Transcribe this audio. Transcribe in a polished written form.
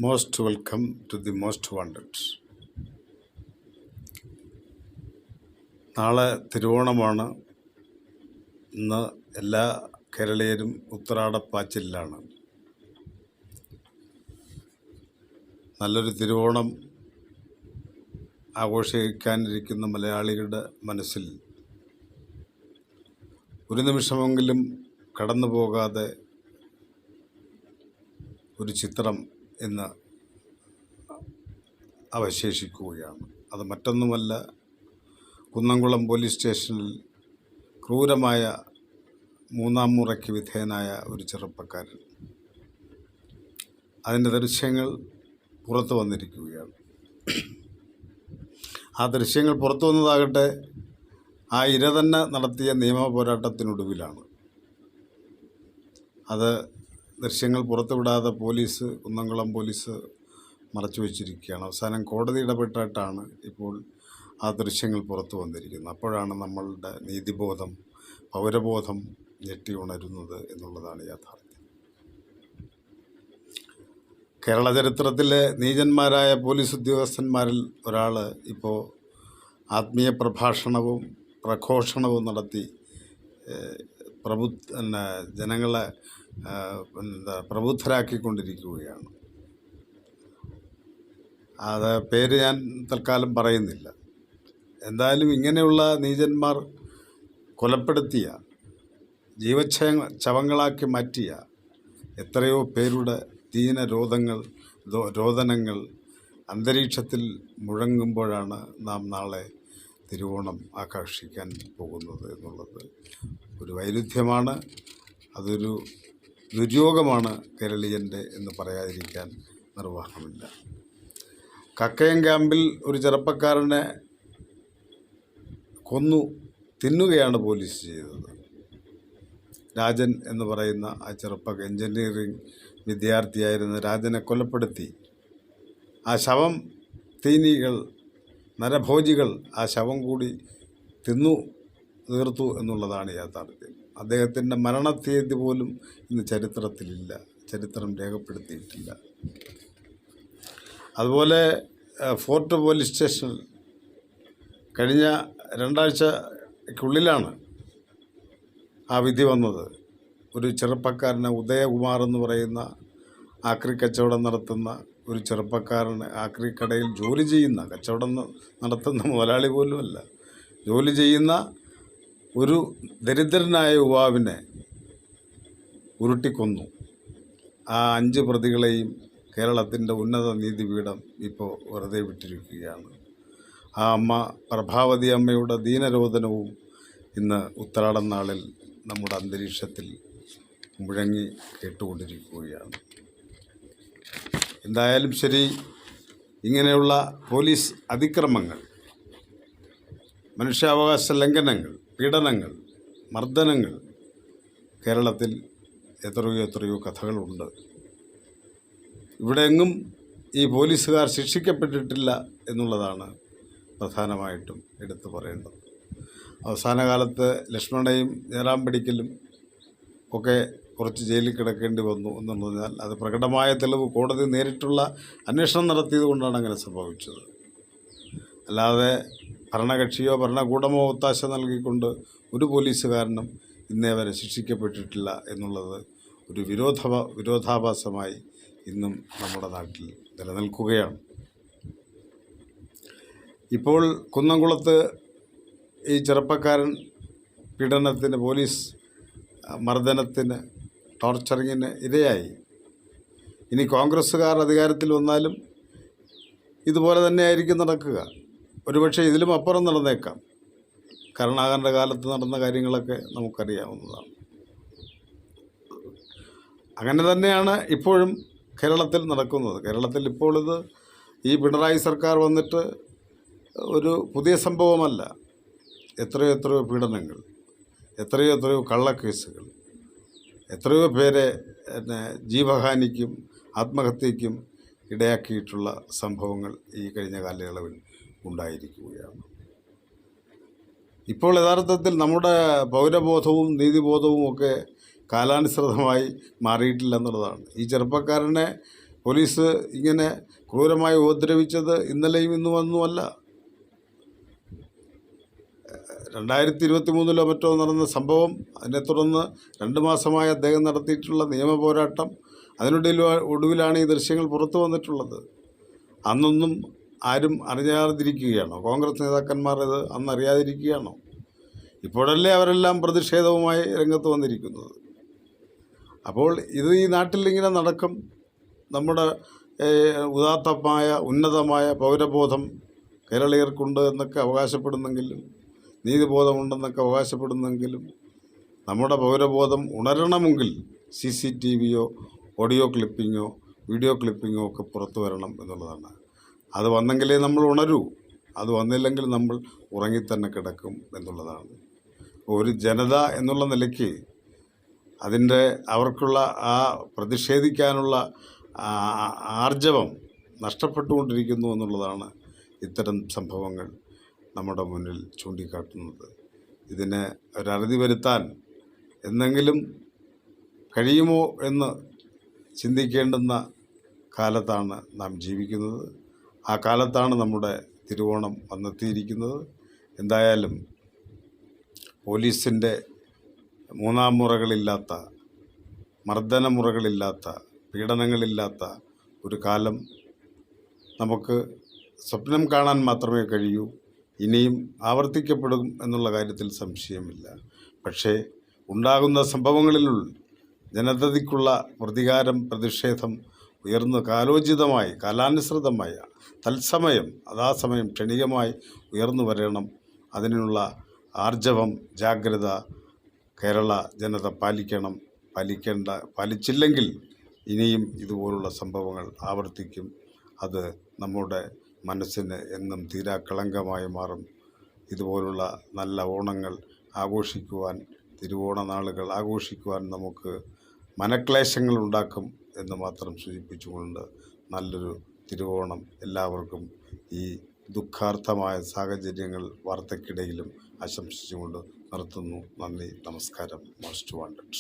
Most welcome to the most wanted. നാളെ തിരുവോണമാണ്. ഇന്ന് എല്ലാ കേരളീയരും ഉത്രാടപ്പാച്ചിലാണ്. നല്ലൊരു തിരുവോണം ആഘോഷിക്കാനിരിക്കുന്ന മലയാളികളുടെ മനസ്സിൽ ഒരു നിമിഷമെങ്കിലും കടന്നു പോകാതെ ഒരു ചിത്രം ഇന്ന് അവശേഷിക്കുകയാണ്. അത് മറ്റൊന്നുമല്ല, കുന്നംകുളം പോലീസ് സ്റ്റേഷനിൽ ക്രൂരമായ മൂന്നാം മുറയ്ക്ക് വിധേയനായ ഒരു ചെറുപ്പക്കാരൻ. അതിൻ്റെ ദൃശ്യങ്ങൾ പുറത്തു വന്നിരിക്കുകയാണ്. ആ ദൃശ്യങ്ങൾ പുറത്തു വന്നതാകട്ടെ ആ ഇര തന്നെ നടത്തിയ നിയമ പോരാട്ടത്തിനൊടുവിലാണ്. അത് ദൃശ്യങ്ങൾ പുറത്തുവിടാതെ കുന്നംകുളം പോലീസ് മറച്ചു വച്ചിരിക്കുകയാണ്. അവസാനം കോടതി ഇടപെട്ടിട്ടാണ് ഇപ്പോൾ ആ ദൃശ്യങ്ങൾ പുറത്തു വന്നിരിക്കുന്നത്. അപ്പോഴാണ് നമ്മളുടെ നീതിബോധം, പൗരബോധം ഞെട്ടി ഉണരുന്നത് എന്നുള്ളതാണ് യാഥാർത്ഥ്യം. കേരള ചരിത്രത്തിലെ നീചന്മാരായ പോലീസ് ഉദ്യോഗസ്ഥന്മാരിൽ ഒരാൾ ഇപ്പോൾ ആത്മീയ പ്രഭാഷണവും പ്രഘോഷണവും നടത്തി ജനങ്ങളെ പ്രബുദ്ധരാക്കിക്കൊണ്ടിരിക്കുകയാണ്. അത് പേര് ഞാൻ തൽക്കാലം പറയുന്നില്ല. എന്തായാലും ഇങ്ങനെയുള്ള നീചന്മാർ കൊലപ്പെടുത്തിയ, ജീവച്ഛവങ്ങളാക്കി മാറ്റിയ എത്രയോ പേരുടെ രോദനങ്ങൾ അന്തരീക്ഷത്തിൽ മുഴങ്ങുമ്പോഴാണ് നാം നാളെ തിരുവോണം ആഘോഷിക്കാൻ പോകുന്നത് എന്നുള്ളത് ഒരു വൈരുദ്ധ്യമാണ്. അതൊരു ദുര്യോഗമാണ് കേരളീയൻ്റെ എന്ന് പറയാതിരിക്കാൻ നിർവാഹമില്ല. കക്കയം ക്യാമ്പിൽ ഒരു ചെറുപ്പക്കാരനെ കൊന്നു തിന്നുകയാണ് പോലീസ് ചെയ്തത്. രാജൻ എന്ന് പറയുന്ന ആ എഞ്ചിനീയറിംഗ് വിദ്യാർത്ഥിയായിരുന്ന രാജനെ കൊലപ്പെടുത്തി. ആ ശവം തീനികൾ, നരഭോജികൾ ആ ശവം കൂടി തീർത്തു എന്നുള്ളതാണ് യാഥാർത്ഥ്യം. അദ്ദേഹത്തിൻ്റെ മരണത്തീയതി പോലും ഇന്ന് ചരിത്രത്തിലില്ല, ചരിത്രം രേഖപ്പെടുത്തിയിട്ടില്ല. അതുപോലെ ഫോർട്ട് പോലീസ് സ്റ്റേഷനിൽ കഴിഞ്ഞ 2 ആഴ്ചയ്ക്കുള്ളിലാണ് ആ വിധി വന്നത്. ഒരു ചെറുപ്പക്കാരന്, ഉദയകുമാർ എന്ന് പറയുന്ന ആക്രി കച്ചവടം നടത്തുന്ന ഒരു ചെറുപ്പക്കാരന്, ആക്രി കടയിൽ ജോലി ചെയ്യുന്ന, കച്ചവടം നടത്തുന്ന മുതലാളി പോലുമല്ല, ജോലി ചെയ്യുന്ന ഒരു ദരിദ്രനായ യുവാവിനെ ഉരുട്ടിക്കൊന്നു. ആ 5 പ്രതികളെയും കേരളത്തിൻ്റെ ഉന്നത നീതിപീഠം ഇപ്പോൾ വെറുതെ വിട്ടിരിക്കുകയാണ്. ആ അമ്മ, പ്രഭാവതി അമ്മയുടെ ദീനരോധനവും ഇന്ന് ഉത്രാടം നാളിൽ നമ്മുടെ അന്തരീക്ഷത്തിൽ മുഴങ്ങി കേട്ടുകൊണ്ടിരിക്കുകയാണ്. എന്തായാലും ശരി, ഇങ്ങനെയുള്ള പോലീസ് അതിക്രമങ്ങൾ, മനുഷ്യാവകാശ ലംഘനങ്ങൾ, പീഡനങ്ങൾ, മർദ്ദനങ്ങൾ കേരളത്തിൽ എത്രയോ കഥകളുണ്ട്. ഇവിടെയെങ്ങും ഈ പോലീസുകാർ ശിക്ഷിക്കപ്പെട്ടിട്ടില്ല എന്നുള്ളതാണ് പ്രധാനമായിട്ടും എടുത്തു പറയേണ്ടത്. അവസാന കാലത്ത് ലക്ഷ്മണയും ജയറാംപടിക്കലും ഒക്കെ കുറച്ച് ജയിലിൽ കിടക്കേണ്ടി വന്നു എന്ന് പറഞ്ഞാൽ അത് പ്രകടമായ തെളിവ്, കോടതി നേരിട്ടുള്ള അന്വേഷണം നടത്തിയത് കൊണ്ടാണ് അങ്ങനെ സംഭവിച്ചത്. അല്ലാതെ ഭരണകക്ഷിയോ ഭരണകൂടമോ ഒത്താശ നൽകിക്കൊണ്ട് ഒരു പോലീസുകാരനും ഇന്നേ വരെ ശിക്ഷിക്കപ്പെട്ടിട്ടില്ല എന്നുള്ളത് ഒരു വിരോധാഭാസമായി ഇന്നും നമ്മുടെ നാട്ടിൽ നിലനിൽക്കുകയാണ്. ഇപ്പോൾ കുന്നംകുളത്ത് ഈ ചെറുപ്പക്കാരൻ പീഡനത്തിന്, പോലീസ് മർദ്ദനത്തിന്, ടോർച്ചറിങ്ങിന് ഇരയായി. ഇനി കോൺഗ്രസ്സുകാർ അധികാരത്തിൽ വന്നാലും ഇതുപോലെ തന്നെയായിരിക്കും നടക്കുക. ഒരുപക്ഷെ ഇതിലും അപ്പുറം നടന്നേക്കാം. കരുണാകരൻ്റെ കാലത്ത് നടന്ന കാര്യങ്ങളൊക്കെ നമുക്കറിയാവുന്നതാണ്. അങ്ങനെ തന്നെയാണ് ഇപ്പോഴും കേരളത്തിൽ നടക്കുന്നത്. കേരളത്തിൽ ഇപ്പോൾ ഈ പിണറായി സർക്കാർ വന്നിട്ട് ഒരു പുതിയ സംഭവമല്ല. എത്രയോ പീഡനങ്ങൾ, എത്രയോ കള്ളക്കേസുകൾ, എത്രയോ പേരെ ജീവഹാനിക്കും ആത്മഹത്യയ്ക്കും ഇടയാക്കിയിട്ടുള്ള സംഭവങ്ങൾ ഈ കഴിഞ്ഞ കാലയളവിൽ ഉണ്ടായിരിക്കുകയാണ്. ഇപ്പോൾ യഥാർത്ഥത്തിൽ നമ്മുടെ പൗരബോധവും നീതിബോധവും ഒക്കെ കാലാനുസൃതമായി മാറിയിട്ടില്ല എന്നുള്ളതാണ്. ഈ ചെറുപ്പക്കാരനെ പോലീസ് ഇങ്ങനെ ക്രൂരമായി ഉപദ്രവിച്ചത് ഇന്നലെയും ഇന്നുമൊന്നുമല്ല. 2023 മറ്റോ നടന്ന സംഭവം, അതിനെ തുടർന്ന് 2 മാസമായി അദ്ദേഹം നടത്തിയിട്ടുള്ള നിയമ പോരാട്ടം, ഒടുവിലാണ് ഈ ദൃശ്യങ്ങൾ പുറത്തു വന്നിട്ടുള്ളത്. അന്നൊന്നും ആരും അറിയാതിരിക്കുകയാണോ? കോൺഗ്രസ് നേതാക്കന്മാർ ഇത് അന്ന് അറിയാതിരിക്കുകയാണോ? ഇപ്പോഴല്ലേ അവരെല്ലാം പ്രതിഷേധവുമായി രംഗത്ത് വന്നിരിക്കുന്നത്. അപ്പോൾ ഇത് ഈ നാട്ടിൽ ഇങ്ങനെ നടക്കും. നമ്മുടെ ഉദാത്തമായ ഉന്നതമായ പൗരബോധം കേരളീയർക്കുണ്ട് എന്നൊക്കെ അവകാശപ്പെടുന്നെങ്കിലും, നീതിബോധമുണ്ടെന്നൊക്കെ അവകാശപ്പെടുന്നെങ്കിലും, നമ്മുടെ പൗരബോധം ഉണരണമെങ്കിൽ CCTVയോ ഓഡിയോ ക്ലിപ്പിങ്ങോ വീഡിയോ ക്ലിപ്പിങ്ങോ ഒക്കെ പുറത്തു വരണം എന്നുള്ളതാണ്. അത് വന്നെങ്കിലേ നമ്മൾ ഉണരൂ. അത് വന്നില്ലെങ്കിൽ നമ്മൾ ഉറങ്ങിത്തന്നെ കിടക്കും എന്നുള്ളതാണ്. ഒരു ജനത എന്നുള്ള നിലയ്ക്ക് അവർക്കുള്ള ആ പ്രതിഷേധിക്കാനുള്ള ആർജവം നഷ്ടപ്പെട്ടുകൊണ്ടിരിക്കുന്നു എന്നുള്ളതാണ് ഇത്തരം സംഭവങ്ങൾ നമ്മുടെ മുന്നിൽ ചൂണ്ടിക്കാട്ടുന്നത്. ഇതിന് ഒരറുതി വരുത്താൻ എന്തെങ്കിലും കഴിയുമോ എന്ന് ചിന്തിക്കേണ്ടുന്ന കാലത്താണ് നാം ജീവിക്കുന്നത്. ആ കാലത്താണ് നമ്മുടെ തിരുവോണം വന്നെത്തിയിരിക്കുന്നത്. എന്തായാലും പോലീസിൻ്റെ മൂന്നാം മുറകളില്ലാത്ത, മർദ്ദനമുറകളില്ലാത്ത, പീഡനങ്ങളില്ലാത്ത ഒരു കാലം നമുക്ക് സ്വപ്നം കാണാൻ മാത്രമേ കഴിയൂ. ഇനിയും ആവർത്തിക്കപ്പെടും എന്നുള്ള കാര്യത്തിൽ സംശയമില്ല. പക്ഷേ ഉണ്ടാകുന്ന സംഭവങ്ങളിൽ ജനതയ്ക്കുള്ള പ്രതികാരം, പ്രതിഷേധം ഉയർന്ന് കാലോചിതമായി, കാലാനുസൃതമായ, തത്സമയം യഥാസമയം ക്ഷണികമായി ഉയർന്നു വരണം. അതിനുള്ള ആർജവം, ജാഗ്രത കേരള ജനത പാലിച്ചില്ലെങ്കിൽ ഇനിയും ഇതുപോലുള്ള സംഭവങ്ങൾ ആവർത്തിക്കും. അത് നമ്മുടെ മനസ്സിന് എന്നും തീരാക്കളങ്കമായി മാറും. ഇതുപോലുള്ള നല്ല ഓണങ്ങൾ ആഘോഷിക്കുവാൻ, തിരുവോണ നാളുകൾ ആഘോഷിക്കുവാൻ നമുക്ക് മനക്ലേശങ്ങൾ ഉണ്ടാക്കും എന്ന് മാത്രം സൂചിപ്പിച്ചുകൊണ്ട് നല്ലൊരു തിരുവോണം എല്ലാവർക്കും ഈ ദുഃഖാർത്ഥമായ സാഹചര്യങ്ങൾ വാർത്തയ്ക്കിടയിലും ആശംസിച്ചുകൊണ്ട് നിർത്തുന്നു. നന്ദി, നമസ്കാരം. Most wanted.